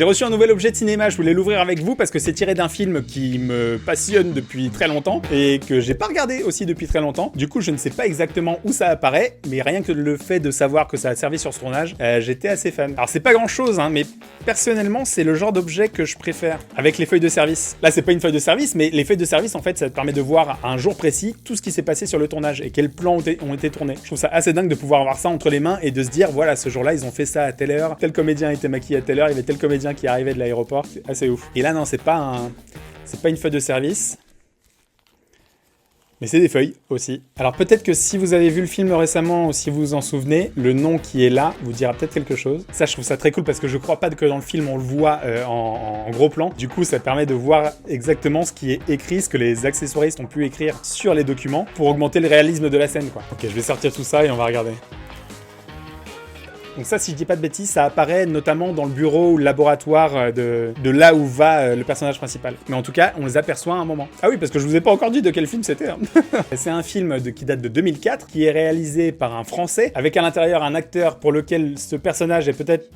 J'ai reçu un nouvel objet de cinéma, je voulais l'ouvrir avec vous parce que c'est tiré d'un film qui me passionne depuis très longtemps et que j'ai pas regardé aussi depuis très longtemps. Du coup, je ne sais pas exactement où ça apparaît, mais rien que le fait de savoir que ça a servi sur ce tournage, j'étais assez fan. Alors c'est pas grand chose, hein, mais personnellement, c'est le genre d'objet que je préfère. Avec les feuilles de service. Là, c'est pas une feuille de service, mais les feuilles de service, en fait, ça te permet de voir à un jour précis tout ce qui s'est passé sur le tournage et quels plans ont été tournés. Je trouve ça assez dingue de pouvoir avoir ça entre les mains et de se dire, voilà, ce jour-là, ils ont fait ça à telle heure, tel comédien était maquillé à telle heure, il y avait tel comédien qui arrivait de l'aéroport. C'est assez ouf. Et là, non, c'est pas une feuille de service. Mais c'est des feuilles aussi. Alors peut-être que si vous avez vu le film récemment ou si vous vous en souvenez, le nom qui est là vous dira peut-être quelque chose. Ça, je trouve ça très cool parce que je crois pas que dans le film on le voit en gros plan. Du coup, ça permet de voir exactement ce qui est écrit, ce que les accessoiristes ont pu écrire sur les documents pour augmenter le réalisme de la scène, quoi. Ok, je vais sortir tout ça et on va regarder. Donc ça, si je dis pas de bêtises, ça apparaît notamment dans le bureau ou le laboratoire de là où va le personnage principal. Mais en tout cas, on les aperçoit à un moment. Ah oui, parce que je vous ai pas encore dit de quel film c'était. Hein. C'est un film qui date de 2004, qui est réalisé par un Français, avec à l'intérieur un acteur pour lequel ce personnage est peut-être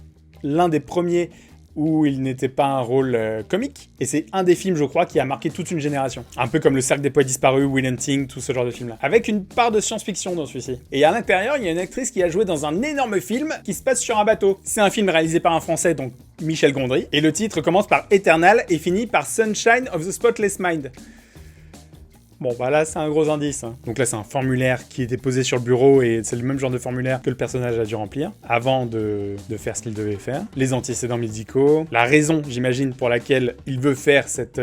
l'un des premiers où il n'était pas un rôle comique. Et c'est un des films, je crois, qui a marqué toute une génération. Un peu comme Le Cercle des Poètes Disparus, Will Hunting, tout ce genre de films-là. Avec une part de science-fiction dans celui-ci. Et à l'intérieur, il y a une actrice qui a joué dans un énorme film qui se passe sur un bateau. C'est un film réalisé par un Français, donc Michel Gondry. Et le titre commence par Eternal et finit par Sunshine of the Spotless Mind. Bon, bah là, c'est un gros indice. Hein. Donc là, c'est un formulaire qui était posé sur le bureau et c'est le même genre de formulaire que le personnage a dû remplir avant de faire ce qu'il devait faire. Les antécédents médicaux, la raison, j'imagine, pour laquelle il veut faire cette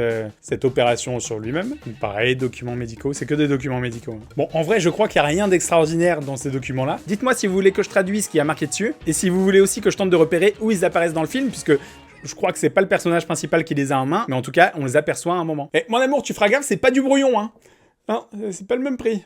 opération sur lui-même. Pareil, documents médicaux, c'est que des documents médicaux. Hein. Bon, en vrai, je crois qu'il n'y a rien d'extraordinaire dans ces documents-là. Dites-moi si vous voulez que je traduise ce qui a marqué dessus et si vous voulez aussi que je tente de repérer où ils apparaissent dans le film, puisque je crois que c'est pas le personnage principal qui les a en main, mais en tout cas, on les aperçoit à un moment. Et mon amour, tu feras gaffe, c'est pas du brouillon, hein. Non, c'est pas le même prix.